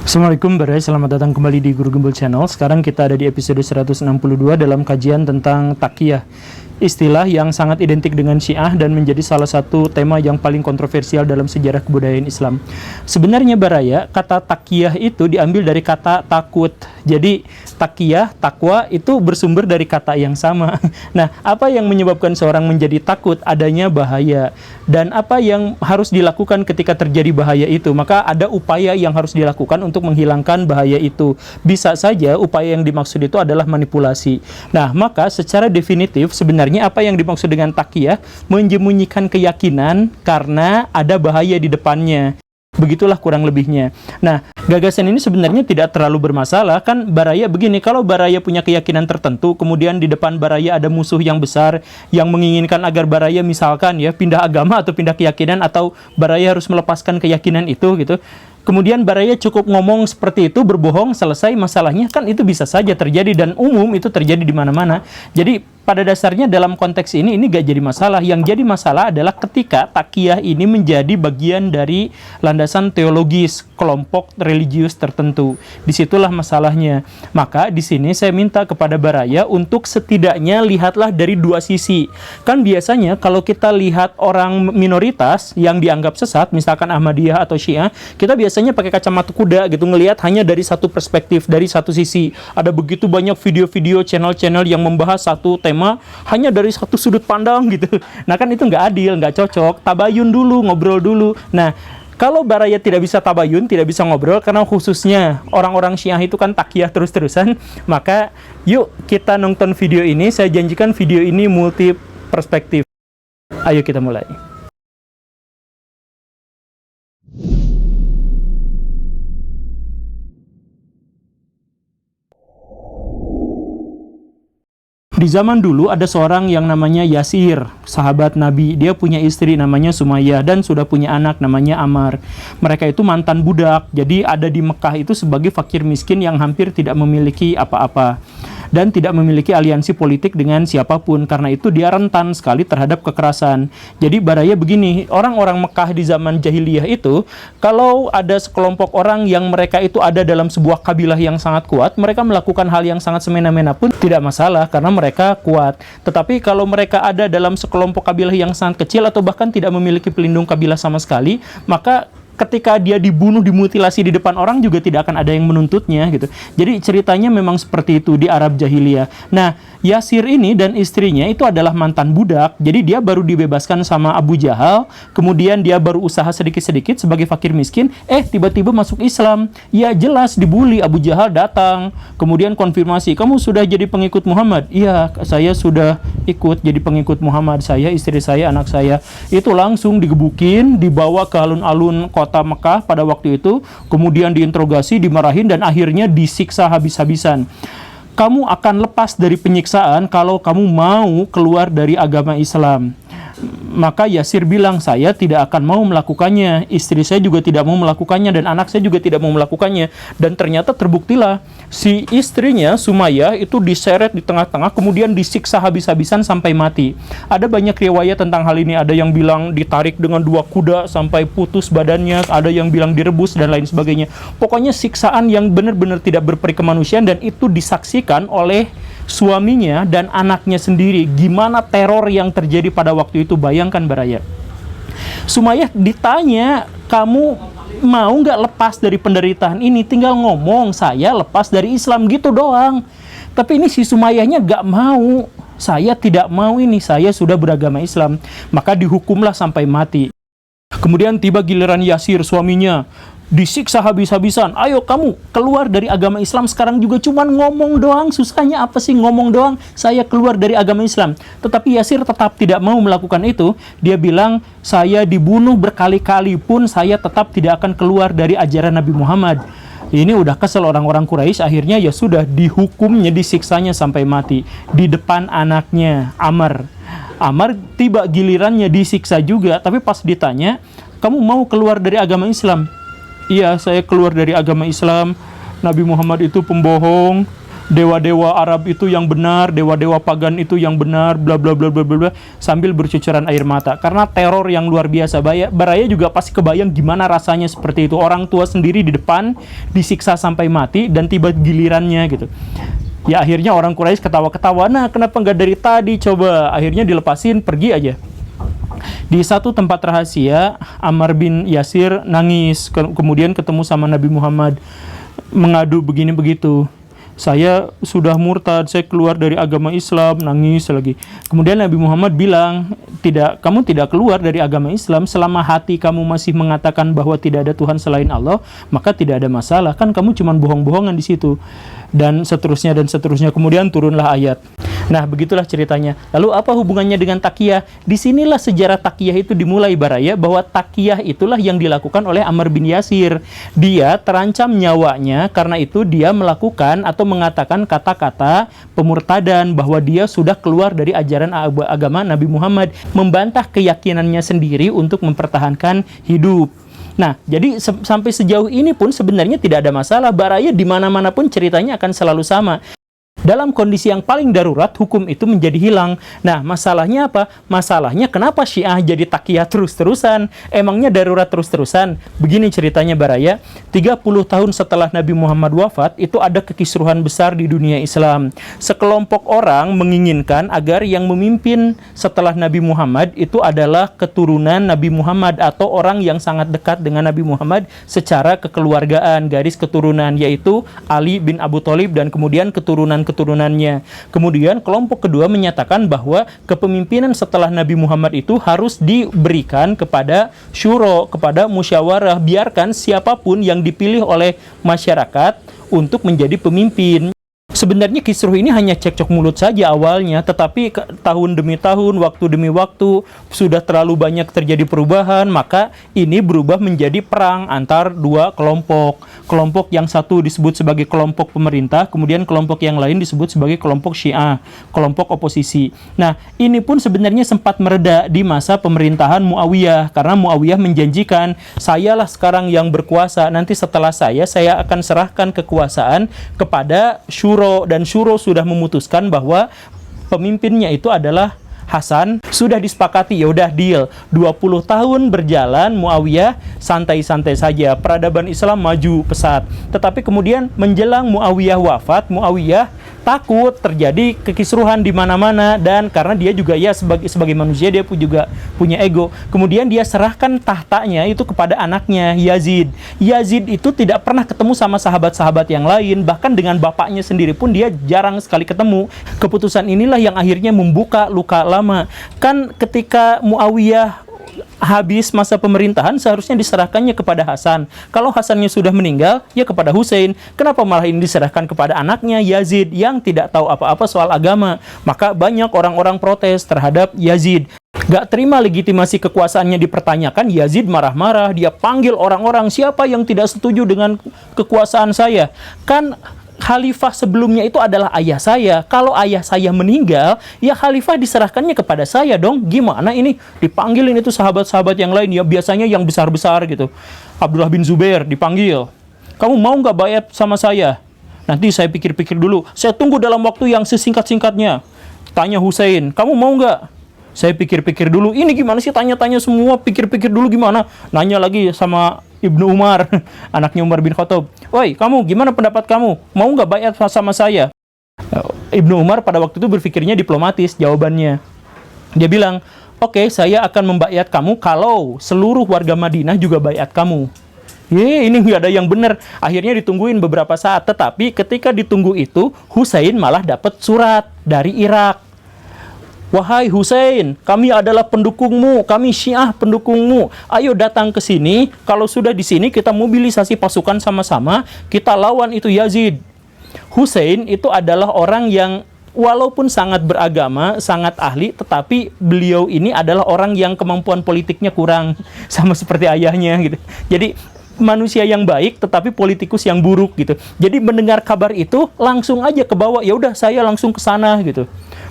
Assalamualaikum Barai, selamat datang kembali di Guru Gembul Channel. Sekarang kita ada di episode 162 dalam kajian tentang taqiyah. Istilah yang sangat identik dengan Syiah dan menjadi salah satu tema yang paling kontroversial dalam sejarah kebudayaan Islam. Sebenarnya Baraya, kata taqiyah itu diambil dari kata takut. Jadi taqiyah, takwa itu bersumber dari kata yang sama. Nah, apa yang menyebabkan seorang menjadi takut? Adanya bahaya. Dan apa yang harus dilakukan ketika terjadi bahaya itu? Maka ada upaya yang harus dilakukan untuk menghilangkan bahaya itu. Bisa saja upaya yang dimaksud itu adalah manipulasi. Nah, maka secara definitif sebenarnya apa yang dimaksud dengan taqiyah? Menyembunyikan keyakinan karena ada bahaya di depannya. Begitulah kurang lebihnya. Nah, gagasan ini sebenarnya tidak terlalu bermasalah. Kan Baraya begini, kalau Baraya punya keyakinan tertentu, kemudian di depan Baraya ada musuh yang besar yang menginginkan agar Baraya misalkan ya pindah agama atau pindah keyakinan, atau Baraya harus melepaskan keyakinan itu gitu. Kemudian Baraya cukup ngomong seperti itu, berbohong, selesai masalahnya. Kan itu bisa saja terjadi dan umum itu terjadi di mana-mana. Jadi pada dasarnya dalam konteks ini gak jadi masalah. Yang jadi masalah adalah ketika taqiyah ini menjadi bagian dari landasan teologis kelompok religius tertentu. Disitulah masalahnya. Maka di sini saya minta kepada Baraya untuk setidaknya lihatlah dari dua sisi. Kan biasanya kalau kita lihat orang minoritas yang dianggap sesat, misalkan Ahmadiyah atau Syiah, kita biasanya pakai kacamata kuda gitu, ngelihat hanya dari satu perspektif, dari satu sisi. Ada begitu banyak video-video channel-channel yang membahas satu tema hanya dari satu sudut pandang gitu. Nah kan itu nggak adil, nggak cocok. Tabayun dulu, ngobrol dulu. Nah, kalau Baraya tidak bisa tabayun, tidak bisa ngobrol, karena khususnya orang-orang Syiah itu kan taqiyah terus-terusan, maka yuk kita nonton video ini. Saya janjikan video ini multi perspektif. Ayo kita mulai. Di zaman dulu ada seorang yang namanya Yasir, sahabat Nabi. Dia punya istri namanya Sumayyah dan sudah punya anak namanya Ammar. Mereka itu mantan budak, jadi ada di Mekah itu sebagai fakir miskin yang hampir tidak memiliki apa-apa dan tidak memiliki aliansi politik dengan siapapun. Karena itu dia rentan sekali terhadap kekerasan. Jadi Baraya begini, orang-orang Mekah di zaman jahiliyah itu, kalau ada sekelompok orang yang mereka itu ada dalam sebuah kabilah yang sangat kuat, mereka melakukan hal yang sangat semena-mena pun tidak masalah karena mereka kuat. Tetapi kalau mereka ada dalam sekelompok kabilah yang sangat kecil atau bahkan tidak memiliki pelindung kabilah sama sekali, maka ketika dia dibunuh, dimutilasi di depan orang juga tidak akan ada yang menuntutnya gitu. Jadi ceritanya memang seperti itu di Arab jahiliyah. Nah, Yasir ini dan istrinya itu adalah mantan budak. Jadi dia baru dibebaskan sama Abu Jahal, kemudian dia baru usaha sedikit-sedikit sebagai fakir miskin, tiba-tiba masuk Islam. Ya jelas dibully. Abu Jahal datang, kemudian konfirmasi, "Kamu sudah jadi pengikut Muhammad?" "Iya, saya sudah ikut jadi pengikut Muhammad, saya, istri saya, anak saya." Itu langsung digebukin, dibawa ke alun-alun kota Mekah pada waktu itu, kemudian diinterogasi, dimarahin, dan akhirnya disiksa habis-habisan. Kamu akan lepas dari penyiksaan kalau kamu mau keluar dari agama Islam. Maka Yasir bilang, saya tidak akan mau melakukannya, istri saya juga tidak mau melakukannya, dan anak saya juga tidak mau melakukannya. Dan ternyata terbuktilah, si istrinya Sumayyah itu diseret di tengah-tengah, kemudian disiksa habis-habisan sampai mati. Ada banyak riwayat tentang hal ini. Ada yang bilang ditarik dengan 2 kuda sampai putus badannya, ada yang bilang direbus, dan lain sebagainya. Pokoknya siksaan yang benar-benar tidak berperi kemanusiaan, dan itu disaksikan oleh suaminya dan anaknya sendiri. Gimana teror yang terjadi pada waktu itu, bayangkan Baraya. Sumayyah ditanya, "Kamu mau nggak lepas dari penderitaan ini?" Tinggal ngomong, "Saya lepas dari Islam," gitu doang. Tapi ini si Sumayyahnya nggak mau. "Saya tidak mau ini, saya sudah beragama Islam." Maka dihukumlah sampai mati. Kemudian tiba giliran Yasir, suaminya, disiksa habis-habisan. "Ayo kamu keluar dari agama Islam sekarang juga." Cuman ngomong doang. Susahnya apa sih ngomong doang? "Saya keluar dari agama Islam." Tetapi Yasir tetap tidak mau melakukan itu. Dia bilang, "Saya dibunuh berkali-kali pun saya tetap tidak akan keluar dari ajaran Nabi Muhammad." Ini udah kesel orang-orang Quraisy. Akhirnya ya sudah, dihukumnya, disiksanya sampai mati di depan anaknya Ammar. Ammar tiba gilirannya disiksa juga. Tapi pas ditanya, "Kamu mau keluar dari agama Islam?" "Iya, saya keluar dari agama Islam. Nabi Muhammad itu pembohong. dewa-dewa Arab itu yang benar, dewa-dewa pagan itu yang benar, bla bla bla bla bla bla, sambil bercucuran air mata karena teror yang luar biasa. Baraya juga pasti kebayang gimana rasanya seperti itu, orang tua sendiri di depan disiksa sampai mati dan tiba gilirannya gitu. Ya akhirnya orang Quraisy ketawa-ketawa, nah kenapa nggak dari tadi coba, akhirnya dilepasin pergi aja. Di satu tempat rahasia Ammar bin Yasir nangis, kemudian ketemu sama Nabi Muhammad, mengadu begini begitu, saya sudah murtad, saya keluar dari agama Islam, nangis lagi. Kemudian Nabi Muhammad bilang, tidak, kamu tidak keluar dari agama Islam selama hati kamu masih mengatakan bahwa tidak ada Tuhan selain Allah, maka tidak ada masalah, kan kamu cuma bohong-bohongan di situ. Dan seterusnya dan seterusnya. Kemudian turunlah ayat. Nah, begitulah ceritanya. Lalu apa hubungannya dengan takiyah? Disinilah sejarah takiyah itu dimulai, Baraya, bahwa takiyah itulah yang dilakukan oleh Ammar bin Yasir. Dia terancam nyawanya, karena itu dia melakukan atau mengatakan kata-kata pemurtadan, bahwa dia sudah keluar dari ajaran agama Nabi Muhammad, membantah keyakinannya sendiri untuk mempertahankan hidup. Nah, jadi sampai sejauh ini pun sebenarnya tidak ada masalah. Baraya di mana-mana pun ceritanya akan selalu sama. Dalam kondisi yang paling darurat, hukum itu menjadi hilang. Nah, masalahnya apa? Masalahnya kenapa Syiah jadi takiyah terus-terusan? Emangnya darurat terus-terusan? Begini ceritanya, Baraya. 30 tahun setelah Nabi Muhammad wafat, itu ada kekisruhan besar di dunia Islam. Sekelompok orang menginginkan agar yang memimpin setelah Nabi Muhammad itu adalah keturunan Nabi Muhammad atau orang yang sangat dekat dengan Nabi Muhammad secara kekeluargaan, garis keturunan, yaitu Ali bin Abu Thalib dan kemudian keturunannya. Kemudian kelompok kedua menyatakan bahwa kepemimpinan setelah Nabi Muhammad itu harus diberikan kepada syuro, kepada musyawarah, biarkan siapapun yang dipilih oleh masyarakat untuk menjadi pemimpin. Sebenarnya kisruh ini hanya cekcok mulut saja awalnya, tetapi tahun demi tahun, waktu demi waktu, sudah terlalu banyak terjadi perubahan, maka ini berubah menjadi perang antar dua kelompok. Kelompok yang satu disebut sebagai kelompok pemerintah, kemudian kelompok yang lain disebut sebagai kelompok Syiah, kelompok oposisi. Nah, ini pun sebenarnya sempat mereda di masa pemerintahan Muawiyah, karena Muawiyah menjanjikan, sayalah sekarang yang berkuasa, nanti setelah saya akan serahkan kekuasaan kepada syuro, dan syuro sudah memutuskan bahwa pemimpinnya itu adalah Hasan. Sudah disepakati, ya udah deal. 20 tahun berjalan, Muawiyah santai-santai saja, peradaban Islam maju pesat. Tetapi kemudian menjelang Muawiyah wafat, Muawiyah takut terjadi kekisruhan di mana-mana, dan karena dia juga ya sebagai manusia dia juga punya ego. Kemudian dia serahkan tahtanya itu kepada anaknya Yazid. Yazid itu tidak pernah ketemu sama sahabat-sahabat yang lain, bahkan dengan bapaknya sendiri pun dia jarang sekali ketemu. Keputusan inilah yang akhirnya membuka luka lama. Kan ketika Muawiyah habis masa pemerintahan, seharusnya diserahkannya kepada Hasan. Kalau Hasannya sudah meninggal, ya kepada Hussein. Kenapa malah ini diserahkan kepada anaknya Yazid yang tidak tahu apa-apa soal agama? Maka banyak orang-orang protes terhadap Yazid. Gak terima legitimasi kekuasaannya dipertanyakan, Yazid marah-marah. Dia panggil orang-orang, siapa yang tidak setuju dengan kekuasaan saya? Kan khalifah sebelumnya itu adalah ayah saya. Kalau ayah saya meninggal, ya khalifah diserahkannya kepada saya dong. Gimana ini? Dipanggilin itu sahabat-sahabat yang lain, ya biasanya yang besar-besar gitu. Abdullah bin Zubair dipanggil. Kamu mau nggak bayat sama saya? Nanti saya pikir-pikir dulu. Saya tunggu dalam waktu yang sesingkat-singkatnya. Tanya Hussein, kamu mau nggak? Saya pikir-pikir dulu. Ini gimana sih tanya-tanya semua, pikir-pikir dulu gimana? Nanya lagi sama Ibnu Umar, anaknya Umar bin Khattab. Woi, kamu gimana pendapat kamu? Mau nggak bayat sama saya? Ibnu Umar pada waktu itu berpikirnya diplomatis jawabannya. Dia bilang, oke, saya akan membayat kamu kalau seluruh warga Madinah juga bayat kamu. Ini nggak ada yang benar. Akhirnya ditungguin beberapa saat, tetapi ketika ditunggu itu, Hussein malah dapat surat dari Irak. Wahai Hussein, kami adalah pendukungmu, kami Syiah pendukungmu. Ayo datang ke sini. Kalau sudah di sini kita mobilisasi pasukan sama-sama, kita lawan itu Yazid. Hussein itu adalah orang yang walaupun sangat beragama, sangat ahli, tetapi beliau ini adalah orang yang kemampuan politiknya kurang, sama seperti ayahnya gitu. Jadi manusia yang baik tetapi politikus yang buruk gitu. Jadi mendengar kabar itu langsung aja ke bawah, ya udah saya langsung ke sana gitu.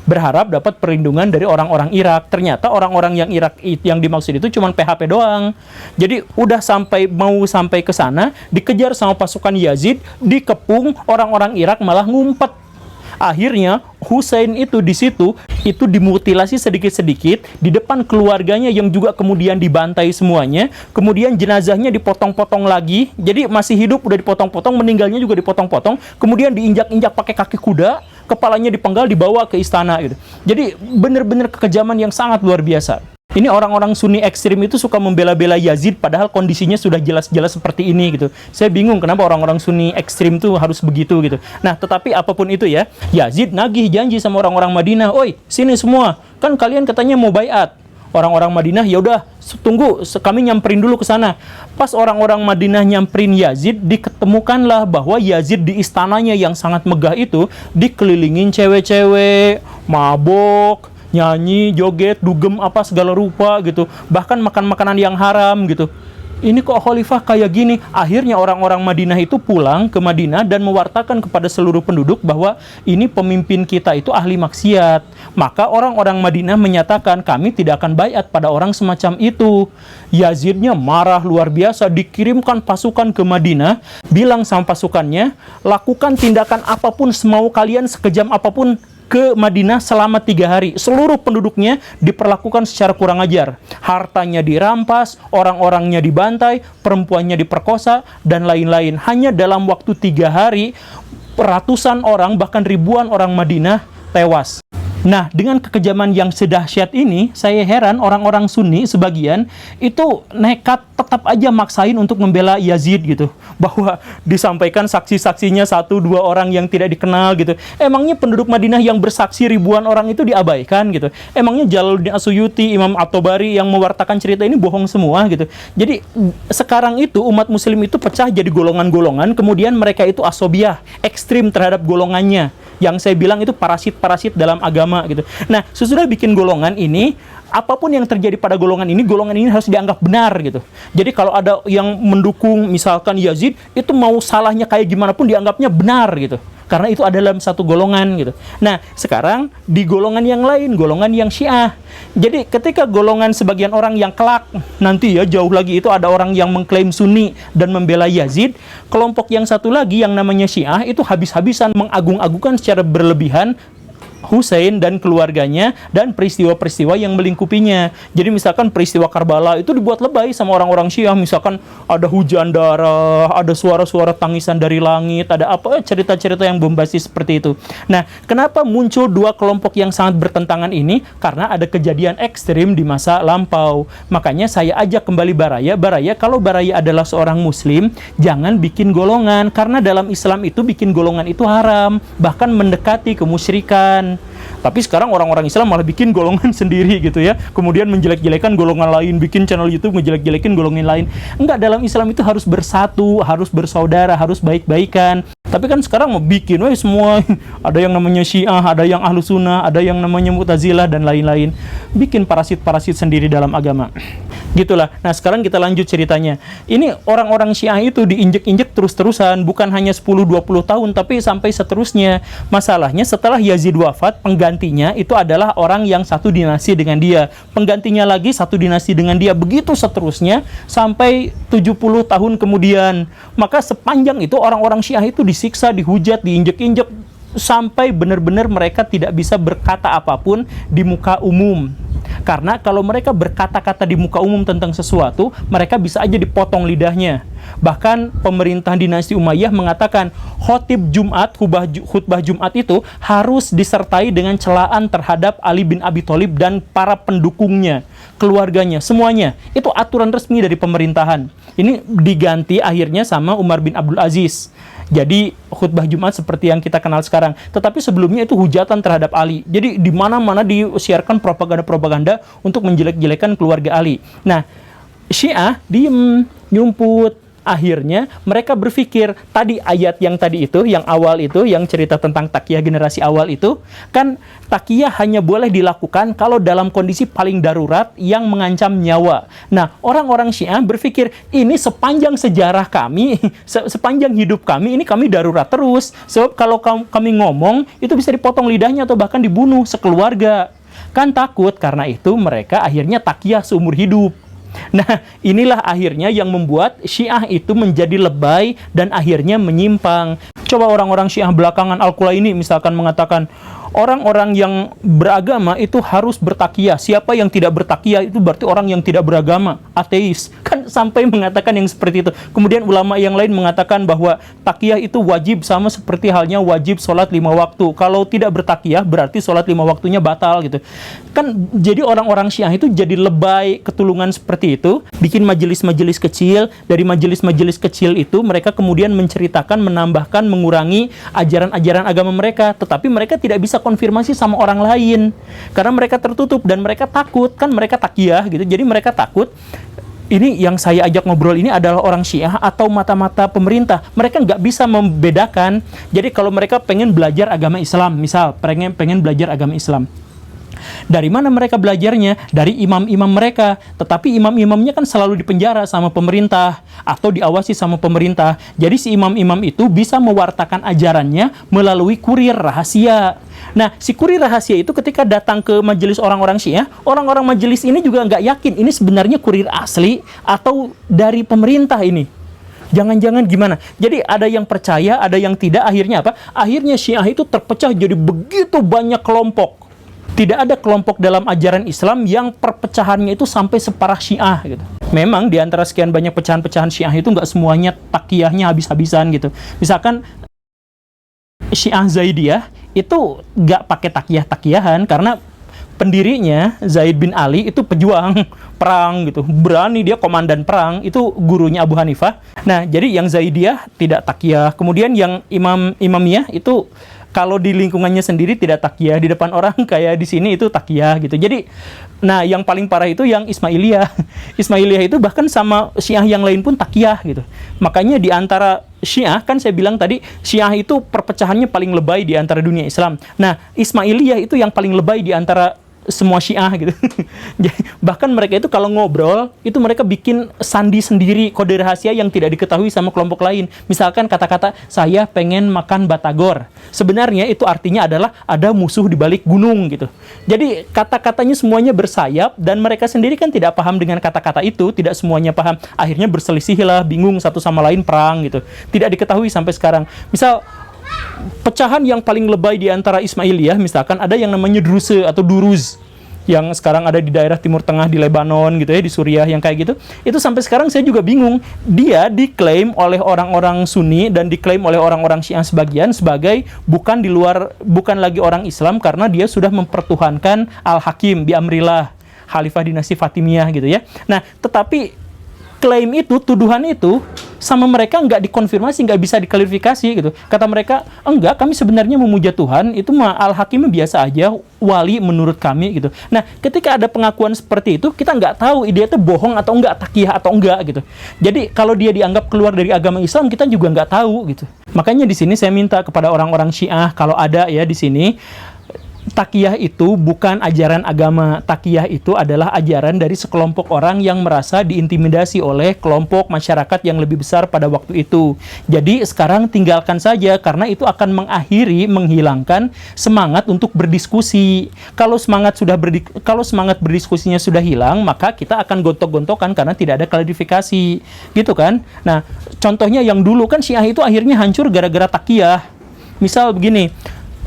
Berharap dapat perlindungan dari orang-orang Irak. Ternyata orang-orang yang Irak yang dimaksud itu cuma PHP doang. Jadi udah mau sampai ke sana, dikejar sama pasukan Yazid, dikepung, orang-orang Irak malah ngumpet Akhirnya Husain itu di situ itu dimutilasi sedikit-sedikit di depan keluarganya yang juga kemudian dibantai semuanya. Kemudian jenazahnya dipotong-potong lagi. Jadi masih hidup udah dipotong-potong, meninggalnya juga dipotong-potong. Kemudian diinjak-injak pakai kaki kuda, kepalanya dipenggal dibawa ke istana gitu. Jadi benar-benar kekejaman yang sangat luar biasa. Ini orang-orang Sunni ekstrim itu suka membela-bela Yazid padahal kondisinya sudah jelas-jelas seperti ini gitu. Saya bingung kenapa orang-orang Sunni ekstrim tuh harus begitu gitu. Nah, tetapi apapun itu ya, Yazid nagih janji sama orang-orang Madinah, "Oi, sini semua. Kan kalian katanya mau baiat." Orang-orang Madinah, "Ya udah, tunggu, kami nyamperin dulu ke sana." Pas orang-orang Madinah nyamperin Yazid, diketemukanlah bahwa Yazid di istananya yang sangat megah itu dikelilingin cewek-cewek, mabok, nyanyi, joget, dugem apa segala rupa gitu. Bahkan makan makanan yang haram gitu. Ini kok khalifah kayak gini? Akhirnya orang-orang Madinah itu pulang ke Madinah dan mewartakan kepada seluruh penduduk bahwa ini pemimpin kita itu ahli maksiat. Maka orang-orang Madinah menyatakan kami tidak akan baiat pada orang semacam itu. Yazidnya marah luar biasa, dikirimkan pasukan ke Madinah, bilang sama pasukannya, lakukan tindakan apapun semau kalian, sekejam apapun ke Madinah selama 3 hari. Seluruh penduduknya diperlakukan secara kurang ajar. Hartanya dirampas, orang-orangnya dibantai, perempuannya diperkosa, dan lain-lain. Hanya dalam waktu 3 hari, ratusan orang, bahkan ribuan orang Madinah tewas. Nah, dengan kekejaman yang sedahsyat ini, saya heran orang-orang Sunni sebagian itu nekat tetap aja maksain untuk membela Yazid gitu. Bahwa disampaikan saksi-saksinya 1-2 orang yang tidak dikenal gitu. Emangnya penduduk Madinah yang bersaksi ribuan orang itu diabaikan gitu. Emangnya Jalaluddin As-Suyuti, Imam At-Tabari yang mewartakan cerita ini bohong semua gitu. Jadi sekarang itu umat muslim itu pecah jadi golongan-golongan, kemudian mereka itu asobiah, ekstrim terhadap golongannya. Yang saya bilang itu parasit-parasit dalam agama gitu. Nah, sesudah bikin golongan ini, apapun yang terjadi pada golongan ini harus dianggap benar gitu. Jadi kalau ada yang mendukung misalkan Yazid, itu mau salahnya kayak gimana pun dianggapnya benar gitu. Karena itu adalah satu golongan gitu. Nah, sekarang di golongan yang lain, golongan yang Syiah. Jadi ketika golongan sebagian orang yang kelak, nanti ya jauh lagi itu ada orang yang mengklaim Sunni dan membela Yazid, kelompok yang satu lagi yang namanya Syiah itu habis-habisan mengagung-agungkan secara berlebihan Husain dan keluarganya dan peristiwa-peristiwa yang melingkupinya. Jadi misalkan peristiwa Karbala itu dibuat lebay sama orang-orang Syiah. Misalkan ada hujan darah, ada suara-suara tangisan dari langit, ada apa cerita-cerita yang bombastis seperti itu. Nah, kenapa muncul 2 kelompok yang sangat bertentangan ini? Karena ada kejadian ekstrim di masa lampau. Makanya saya ajak kembali Baraya. Baraya, kalau Baraya adalah seorang muslim, jangan bikin golongan. Karena dalam Islam itu bikin golongan itu haram, bahkan mendekati kemusyrikan. Tapi sekarang orang-orang Islam malah bikin golongan sendiri gitu ya. Kemudian menjelek-jelekan golongan lain, bikin channel YouTube menjelek-jelekin golongan lain. Enggak, dalam Islam itu harus bersatu, harus bersaudara, harus baik-baikan. Tapi kan sekarang mau bikin semua, ada yang namanya Syiah, ada yang Ahlu Sunnah, ada yang namanya Mu'tazilah dan lain-lain. Bikin parasit-parasit sendiri dalam agama. Gitulah. Nah, sekarang kita lanjut ceritanya. Ini orang-orang Syiah itu diinjek-injek terus-terusan, bukan hanya 10-20 tahun, tapi sampai seterusnya. Masalahnya setelah Yazid wafat, penggantinya itu adalah orang yang satu dinasti dengan dia. Penggantinya lagi satu dinasti dengan dia. Begitu seterusnya sampai 70 tahun kemudian. Maka sepanjang itu orang-orang Syiah itu disiksa, dihujat, diinjek-injek sampai benar-benar mereka tidak bisa berkata apapun di muka umum. Karena kalau mereka berkata-kata di muka umum tentang sesuatu, mereka bisa aja dipotong lidahnya. Bahkan pemerintah dinasti Umayyah mengatakan khotib Jumat, khutbah Jumat itu harus disertai dengan celaan terhadap Ali bin Abi Thalib dan para pendukungnya, keluarganya, semuanya. Itu aturan resmi dari pemerintahan. Ini diganti akhirnya sama Umar bin Abdul Aziz. Jadi khutbah Jumat seperti yang kita kenal sekarang. Tetapi sebelumnya itu hujatan terhadap Ali. Jadi di mana-mana disiarkan propaganda-propaganda untuk menjelek-jelekan keluarga Ali. Nah, Syiah diem, nyumput. Akhirnya mereka berpikir, tadi ayat yang tadi itu, yang awal itu, yang cerita tentang takiyah generasi awal itu, kan takiyah hanya boleh dilakukan kalau dalam kondisi paling darurat yang mengancam nyawa. Nah, orang-orang Syiah berpikir, ini sepanjang sejarah kami, sepanjang hidup kami, ini kami darurat terus. Sebab kalau kami ngomong, itu bisa dipotong lidahnya atau bahkan dibunuh sekeluarga. Kan takut, karena itu mereka akhirnya takiyah seumur hidup. Nah, inilah akhirnya yang membuat Syiah itu menjadi lebay dan akhirnya menyimpang. Coba orang-orang Syiah belakangan Al-Kulaini misalkan mengatakan orang-orang yang beragama itu harus bertakiyah. Siapa yang tidak bertakiyah itu berarti orang yang tidak beragama, ateis. Kan sampai mengatakan yang seperti itu. Kemudian ulama yang lain mengatakan bahwa takiyah itu wajib, sama seperti halnya wajib sholat 5 waktu. Kalau tidak bertakiyah berarti sholat 5 waktunya batal gitu. Kan jadi orang-orang Syiah itu jadi lebay ketulungan seperti itu, bikin majelis-majelis kecil. Dari majelis-majelis kecil itu mereka kemudian menceritakan, menambahkan, mengurangi ajaran-ajaran agama mereka, tetapi mereka tidak bisa konfirmasi sama orang lain karena mereka tertutup dan mereka takut, kan mereka takiyah gitu. Jadi mereka takut ini yang saya ajak ngobrol ini adalah orang Syiah atau mata-mata pemerintah. Mereka nggak bisa membedakan. Jadi kalau mereka pengen belajar agama Islam, misal pengen belajar agama Islam, dari mana mereka belajarnya? Dari imam-imam mereka. Tetapi imam-imamnya kan selalu dipenjara sama pemerintah atau diawasi sama pemerintah. Jadi si imam-imam itu bisa mewartakan ajarannya melalui kurir rahasia. Nah, si kurir rahasia itu ketika datang ke majelis orang-orang Syiah, orang-orang majelis ini juga nggak yakin ini sebenarnya kurir asli atau dari pemerintah ini. Jangan-jangan gimana? Jadi ada yang percaya, ada yang tidak. Akhirnya apa? Akhirnya Syiah itu terpecah jadi begitu banyak kelompok. Tidak ada kelompok dalam ajaran Islam yang perpecahannya itu sampai separah Syiah gitu. Memang di antara sekian banyak pecahan-pecahan Syiah itu nggak semuanya takiyahnya habis-habisan gitu. Misalkan Syiah Zaidiyah itu nggak pakai takiyah-takiyahan karena pendirinya Zaid bin Ali itu pejuang perang gitu, berani, dia komandan perang, itu gurunya Abu Hanifah. Nah, jadi yang Zaidiyah tidak takiyah. Kemudian yang Imamiyah itu kalau di lingkungannya sendiri tidak takiyah, di depan orang kayak di sini itu takiyah gitu. Jadi, nah yang paling parah itu yang Ismailiyah. Ismailiyah itu bahkan sama Syiah yang lain pun takiyah gitu. Makanya di antara Syiah, kan saya bilang tadi, Syiah itu perpecahannya paling lebay di antara dunia Islam. Nah, Ismailiyah itu yang paling lebay di antara semua Syiah gitu. Bahkan mereka itu kalau ngobrol, itu mereka bikin sandi sendiri, kode rahasia yang tidak diketahui sama kelompok lain. Misalkan kata-kata, saya pengen makan batagor. Sebenarnya itu artinya adalah ada musuh di balik gunung gitu. Jadi kata-katanya semuanya bersayap, dan mereka sendiri kan tidak paham dengan kata-kata itu, tidak semuanya paham. Akhirnya berselisih lah, bingung satu sama lain, perang gitu. Tidak diketahui sampai sekarang. Misal, pecahan yang paling lebay di antara Ismailiyah, misalkan ada yang namanya Druse atau Duruz, yang sekarang ada di daerah Timur Tengah, di Lebanon gitu ya, di Suriah, yang kayak gitu. Itu sampai sekarang saya juga bingung. Dia diklaim oleh orang-orang Sunni dan diklaim oleh orang-orang Syiah sebagian sebagai bukan lagi orang Islam karena dia sudah mempertuhankan Al-Hakim bi Amrillah, Khalifah dinasti Fatimiyah gitu ya. Nah, tetapi klaim itu, tuduhan itu sama mereka nggak dikonfirmasi, nggak bisa diklarifikasi gitu. Kata mereka, enggak, kami sebenarnya memuja Tuhan, itu mah Al-Hakim biasa aja, wali menurut kami gitu. Nah, ketika ada pengakuan seperti itu, kita nggak tahu dia itu bohong atau enggak, takiyah atau enggak gitu. Jadi kalau dia dianggap keluar dari agama Islam, kita juga nggak tahu gitu. Makanya di sini saya minta kepada orang-orang Syiah, kalau ada ya di sini, takiyah itu bukan ajaran agama. Takiyah itu adalah ajaran dari sekelompok orang yang merasa diintimidasi oleh kelompok masyarakat yang lebih besar pada waktu itu. Jadi sekarang tinggalkan saja, karena itu akan menghilangkan semangat untuk berdiskusi. Kalau semangat berdiskusinya sudah hilang, maka kita akan gontok-gontokan karena tidak ada klarifikasi. Gitu kan? Nah, contohnya yang dulu kan Syiah itu akhirnya hancur gara-gara takiyah. Misal begini,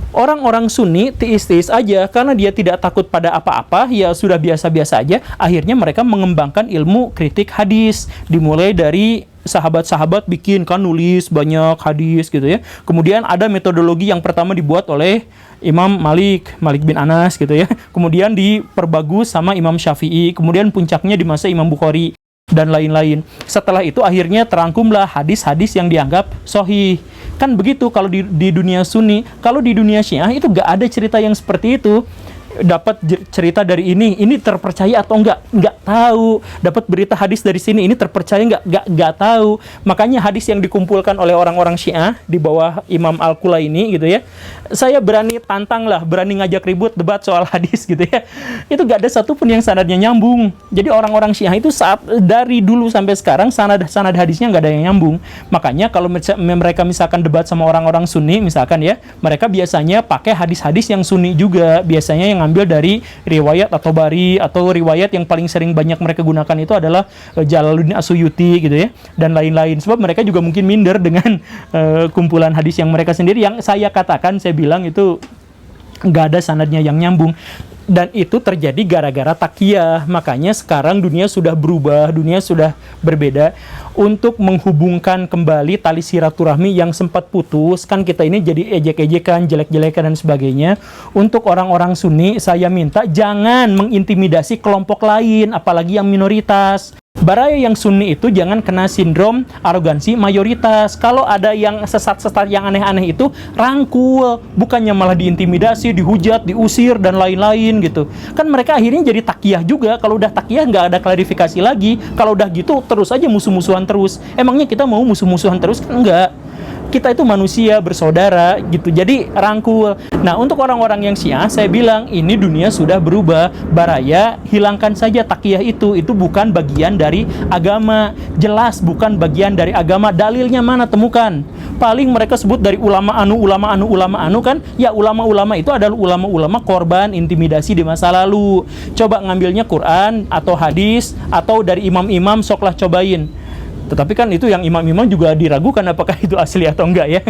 orang-orang Sunni teis-teis aja karena dia tidak takut pada apa-apa, ya sudah biasa-biasa aja. Akhirnya mereka mengembangkan ilmu kritik hadis, dimulai dari sahabat-sahabat bikin kan, nulis banyak hadis gitu ya. Kemudian ada metodologi yang pertama dibuat oleh Imam Malik bin Anas gitu ya. Kemudian diperbagus sama Imam Syafi'i. Kemudian puncaknya di masa Imam Bukhari dan lain-lain. Setelah itu akhirnya terangkumlah hadis-hadis yang dianggap sahih. Kan begitu kalau di dunia Sunni. Kalau di dunia Syiah itu gak ada cerita yang seperti itu. Dapat cerita dari ini terpercaya atau enggak tahu. Dapat berita hadis dari sini, ini terpercaya enggak tahu. Makanya hadis yang dikumpulkan oleh orang-orang Syiah di bawah Imam Al-Kulaini gitu ya, saya berani tantang lah, berani ngajak ribut debat soal hadis gitu ya, itu gak ada satupun yang sanadnya nyambung. Jadi orang-orang Syiah itu dari dulu sampai sekarang sanad hadisnya gak ada yang nyambung. Makanya kalau mereka misalkan debat sama orang-orang Sunni misalkan ya, mereka biasanya pakai hadis-hadis yang Sunni juga, biasanya yang mengambil dari riwayat atau bari, atau riwayat yang paling sering banyak mereka gunakan itu adalah Jalaluddin As-Suyuti gitu ya, dan lain-lain. Sebab mereka juga mungkin minder dengan kumpulan hadis yang mereka sendiri, yang saya katakan, saya bilang itu nggak ada sanadnya yang nyambung. Dan itu terjadi gara-gara takiyah. Makanya sekarang dunia sudah berubah, dunia sudah berbeda. Untuk menghubungkan kembali tali silaturahmi yang sempat putus, kan kita ini jadi ejek-ejekan, jelek-jelekan dan sebagainya. Untuk orang-orang Sunni, saya minta jangan mengintimidasi kelompok lain, apalagi yang minoritas. Baraya yang Sunni itu jangan kena sindrom arogansi mayoritas. Kalau ada yang sesat-sesat yang aneh-aneh itu, rangkul, bukannya malah diintimidasi, dihujat, diusir dan lain-lain gitu. Kan mereka akhirnya jadi takiyah juga. Kalau udah takiyah nggak ada klarifikasi lagi. Kalau udah gitu terus aja musuh-musuhan terus. Emangnya kita mau musuh-musuhan terus? Kan enggak. Kita itu manusia bersaudara gitu, jadi rangkul. Nah, untuk orang-orang yang Syiah, saya bilang ini dunia sudah berubah. Baraya, hilangkan saja takiyah itu bukan bagian dari agama, jelas bukan bagian dari agama. Dalilnya mana? Temukan. Paling mereka sebut dari ulama anu kan, ya ulama-ulama itu adalah ulama-ulama korban intimidasi di masa lalu. Coba ngambilnya Quran atau hadis atau dari imam-imam, soklah cobain. Tetapi kan itu yang imam-imam juga diragukan apakah itu asli atau enggak ya.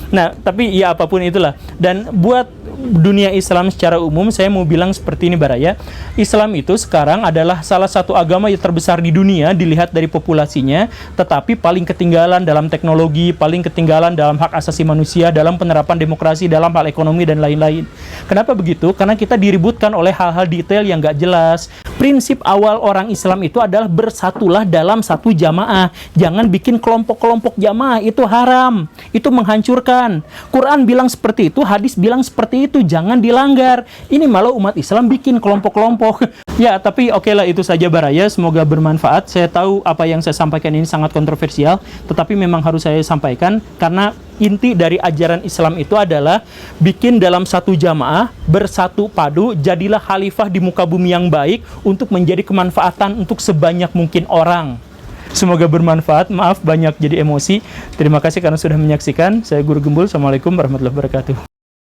Nah, tapi ya apapun itulah. Dan buat dunia Islam secara umum, saya mau bilang seperti ini Baraya. Islam itu sekarang adalah salah satu agama yang terbesar di dunia dilihat dari populasinya, tetapi paling ketinggalan dalam teknologi, paling ketinggalan dalam hak asasi manusia, dalam penerapan demokrasi, dalam hal ekonomi dan lain-lain. Kenapa begitu? Karena kita diributkan oleh hal-hal detail yang nggak jelas. Prinsip awal orang Islam itu adalah bersatulah dalam satu jamaah. Jangan bikin kelompok-kelompok jamaah, itu haram. Itu menghancurkan. Quran bilang seperti itu, hadis bilang seperti itu, jangan dilanggar. Ini malah umat Islam bikin kelompok-kelompok. Ya, tapi oke lah, itu saja Baraya. Semoga bermanfaat. Saya tahu apa yang saya sampaikan ini sangat kontroversial, tetapi memang harus saya sampaikan karena inti dari ajaran Islam itu adalah bikin dalam satu jamaah, bersatu padu, jadilah khalifah di muka bumi yang baik untuk menjadi kemanfaatan untuk sebanyak mungkin orang. Semoga bermanfaat. Maaf banyak jadi emosi. Terima kasih karena sudah menyaksikan. Saya Guru Gembul. Assalamualaikum warahmatullahi wabarakatuh.